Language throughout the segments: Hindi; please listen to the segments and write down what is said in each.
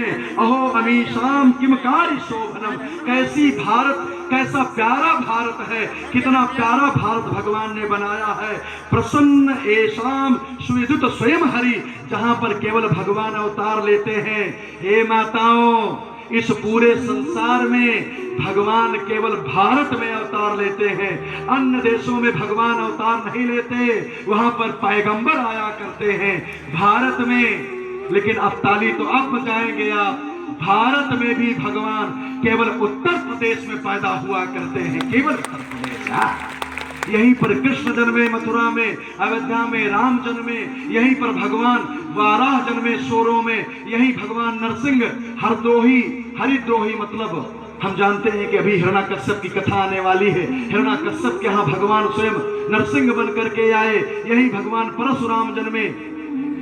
हैं, अहो अमीशाम किमकारी शोभनम, कैसी भारत, कैसा प्यारा भारत है, कितना प्यारा भारत भगवान ने बनाया है। प्रसन्न एशाम सुविदुत स्वयं हरि, जहां पर केवल भगवान अवतार लेते हैं। हे माताओं, इस पूरे संसार में भगवान केवल भारत में अवतार लेते हैं, अन्य देशों में भगवान अवतार नहीं लेते, वहां पर पैगंबर आया करते हैं। भारत में लेकिन अब ताली तो अब बजाएंगे आप, भारत में भी भगवान केवल उत्तर प्रदेश में पैदा हुआ करते हैं, केवल उत्तर प्रदेश। यहीं पर कृष्ण जन्मे मथुरा में, अयोध्या में राम जन्मे, यहीं पर भगवान वाराह जन्मे सोरों में, यहीं भगवान नरसिंह हरिद्रोही मतलब हम जानते हैं कि अभी हिरण्याकश्यप की कथा आने वाली है। हिरण्याकश्यप के यहाँ भगवान स्वयं नरसिंह बन करके आए, यही भगवान परशुराम जन्मे।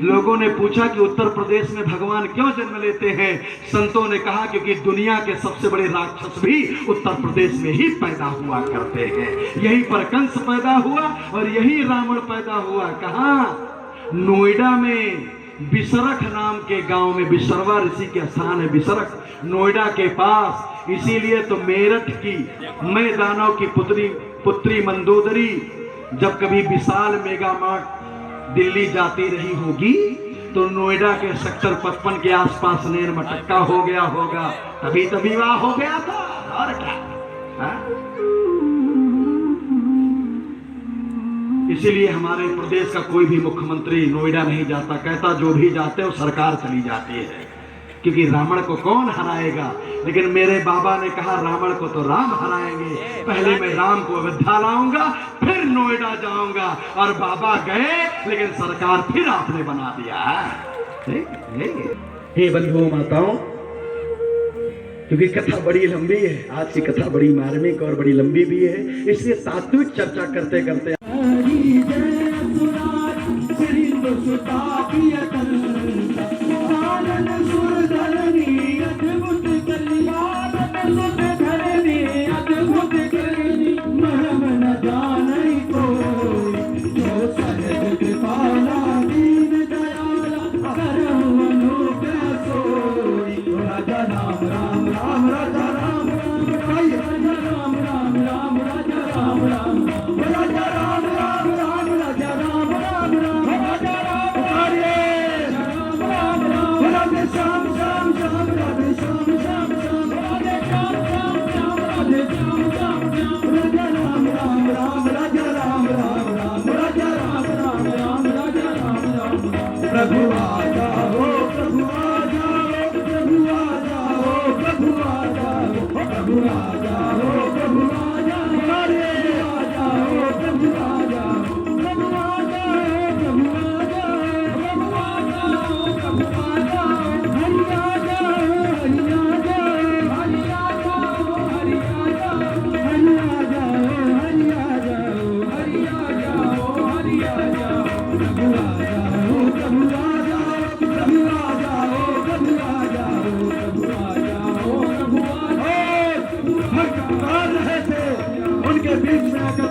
लोगों ने पूछा कि उत्तर प्रदेश में भगवान क्यों जन्म लेते हैं? संतों ने कहा क्योंकि दुनिया के सबसे बड़े राक्षस भी उत्तर प्रदेश में ही पैदा हुआ करते हैं। यहीं पर कंस पैदा हुआ और यही रावण पैदा हुआ। कहाँ? नोएडा में बिसरख नाम के गांव में, बिसरवा ऋषि के स्थान है बिसरख, नोएडा के पास। इसीलिए तो मेरठ की मैं दानव की पुत्री मंदोदरी जब कभी विशाल मेगा मार्ट दिल्ली जाती रही होगी तो नोएडा के सेक्टर 55 के आसपास नेर मटक्का हो गया होगा, तभी तो विवाह हो गया था। और क्या? इसीलिए हमारे प्रदेश का कोई भी मुख्यमंत्री नोएडा नहीं जाता, कहता जो भी जाते हो सरकार चली जाती है, क्योंकि रावण को कौन हराएगा। लेकिन मेरे बाबा ने कहा रावण को तो राम हराएंगे, पहले मैं राम को अयोध्या लाऊंगा फिर नोएडा जाऊंगा। और बाबा गए लेकिन सरकार फिर आपने बना दिया। हे बंधुओं माताओं, क्योंकि कथा बड़ी लंबी है, आज की कथा बड़ी मार्मिक और बड़ी लंबी भी है, इसलिए तात्विक चर्चा करते करते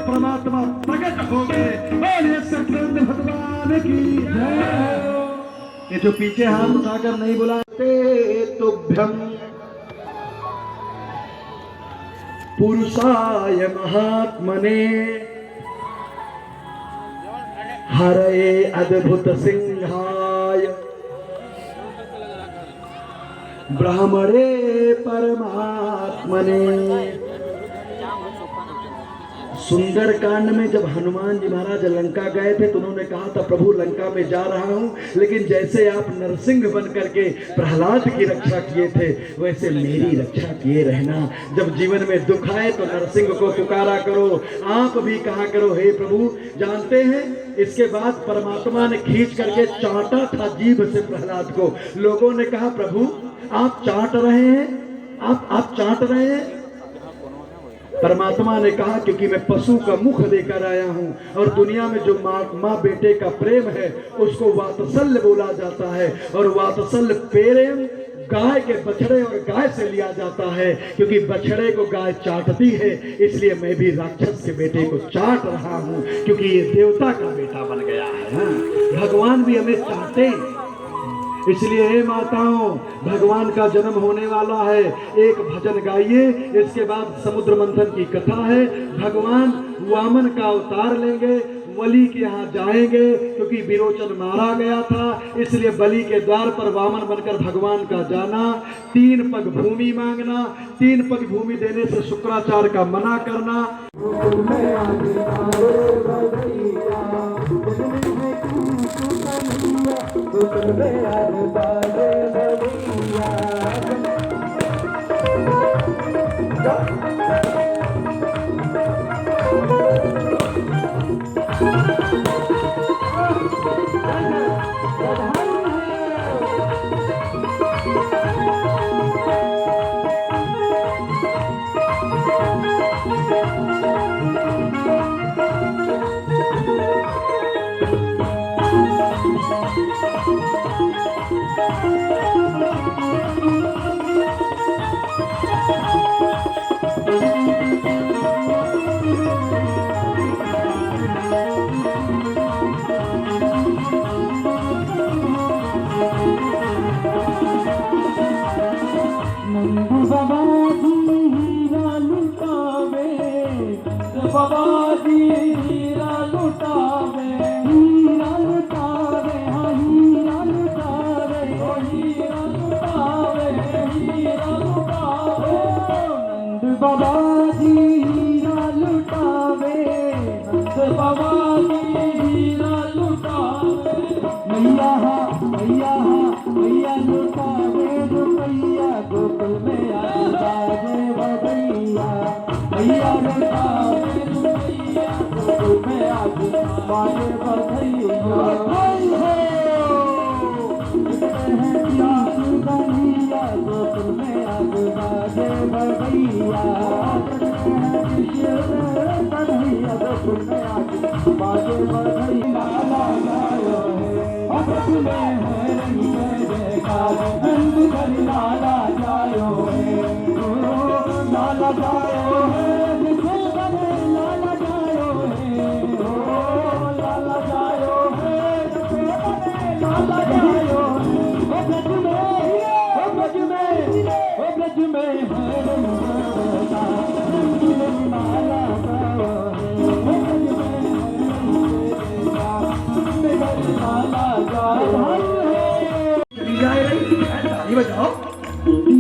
परमात्मा प्रकट हो गए। भगवान की जय। ये जो पीछे हाथ उठाकर नहीं बुलाते तुभ्यम पुरुषाय महात्मने हरे अद्भुत सिंहाय ब्राह्मणे परमात्मने। सुंदर कांड में जब हनुमान जी महाराज लंका गए थे तो उन्होंने कहा था प्रभु लंका में जा रहा हूं, लेकिन जैसे आप नरसिंह बन करके प्रहलाद की रक्षा किए थे वैसे मेरी रक्षा किए रहना। जब जीवन में दुख आए तो नरसिंह को पुकारा करो, आप भी कहा करो हे प्रभु। जानते हैं इसके बाद परमात्मा ने खींच करके चाटा था जीभ से प्रहलाद को। लोगों ने कहा प्रभु आप चाट रहे हैं, आप चाट रहे हैं। परमात्मा ने कहा क्योंकि मैं पशु का मुख लेकर आया हूं और दुनिया में जो माँ बेटे का प्रेम है उसको वात्सल्य बोला जाता है, और वात्सल्य प्रेम गाय के बछड़े और गाय से लिया जाता है, क्योंकि बछड़े को गाय चाटती है। इसलिए मैं भी राक्षस के बेटे को चाट रहा हूं क्योंकि ये देवता का बेटा बन गया है। भगवान भी हमें चाहते हैं, इसलिए हे माताओं, भगवान का जन्म होने वाला है, एक भजन गाइए। इसके बाद समुद्र मंथन की कथा है। भगवान वामन का अवतार लेंगे, बलि के यहाँ जाएंगे, क्योंकि विरोचन मारा गया था, इसलिए बलि के द्वार पर वामन बनकर भगवान का जाना, 3 पग भूमि मांगना, 3 पग भूमि देने से शुक्राचार्य का मना करना।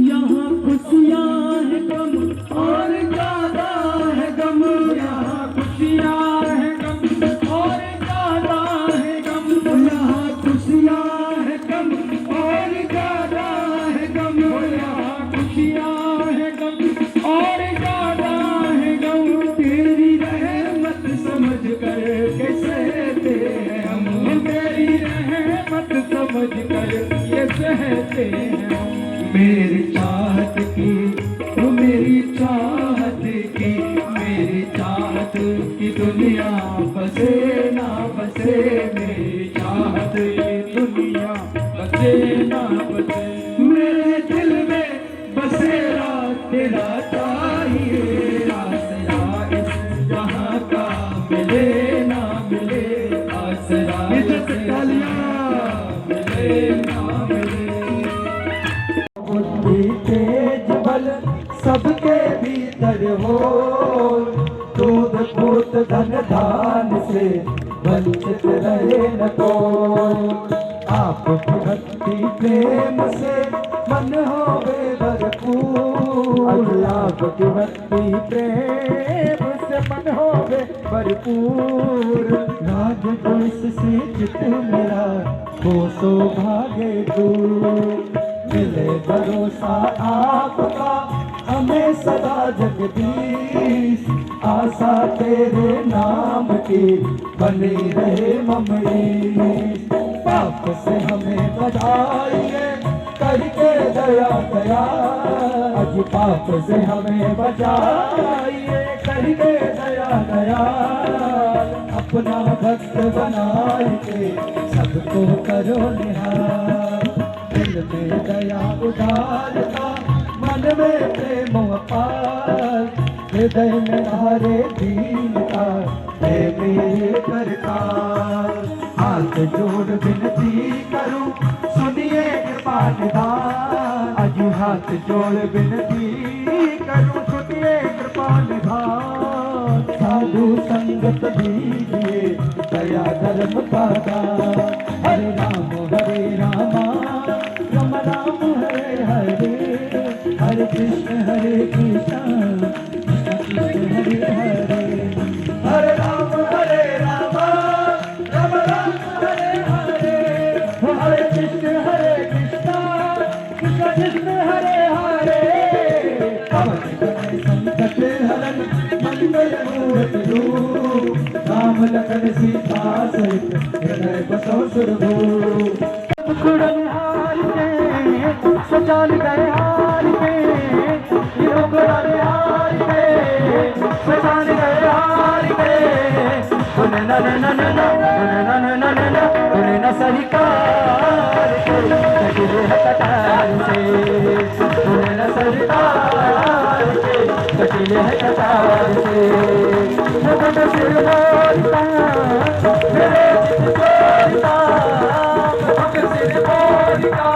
यहाँ खुशियाँ है गम और ज्यादा है गम, यहाँ खुशियाँ है गम और ज्यादा है गम, यहाँ खुशियाँ है गम और ज्यादा है गम, यहाँ खुशियाँ है गम और ज्यादा है गम। तेरी रहमत समझ कर के सहते हैं हम, तेरी रहमत समझ कर ये सहते हैं। मेरी चाहत की तो मेरी चाहत की, मेरी चाहत की दुनिया बसे ना बसे, मेरी चाहत की दुनिया बसे ना बसे। मेरे दिल में बसेरा तेरा चाहिए, आसरा इस जहाँ का मिले ना मिले, आसरा मिले ना मिले। तेज बल सबके भीतर हो, दूध पूत धन धान से वंचित रहे न तो। आपकी भक्ति प्रेम से मन होवे भरपूर, आपकी भक्ति प्रेम से मन होवे भरपूर। राज जो इससे चित मेरा हो सौभाग्य दूर, मिले भरोसा आपका हमें सदा जगदीश, आशा तेरे नाम की बनी रहे ममरीश। पाप से हमें बचाइए करके दया दया, आज पाप से हमें बचाइए करके दया दया। अपना भक्त बनाए के सबको करो निहार, दिल में दया उदारता मन में प्रेम अपार, हृदय में हरे दीनता है मेरे सरकार। हाथ जोड़ विनती करूं सुनिए हाथ जोड़ विनती करूं छुटिए कृपा निधान। साधु संगत दीजिए दया धर्म का दान। हरे राम राम राम हरे हरे, हरे कृष्ण कृष्ण कृष्ण हरे हरे। हरे राम राम राम हरे हरे, हरे कृष्ण कृष्ण कृष्ण हरे हरे। पवन तनय संकट हरन मंगल मूर्ति रूप, राम लखन सीता सहित हृदय बसो सुरभूप। मुकुर निहार के सजान गए हार के, मुकुर निहार के सजान गए हार के। उन नन नन नन उन नन उन न सरकार के कटिले कटार से। उन न सरकार के कटिले कटार से। मुकुट सिर बोलता मेरे चित चोरता, मुकुट सिर बोलता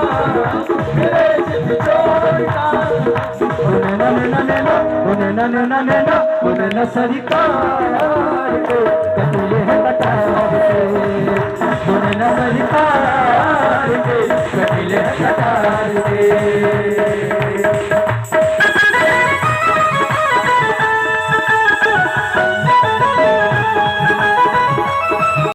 मेरे चित चोरता। उन नन नन उन न सरकार के कटिले कटार से। उन न सरकार के कटिले कटार से।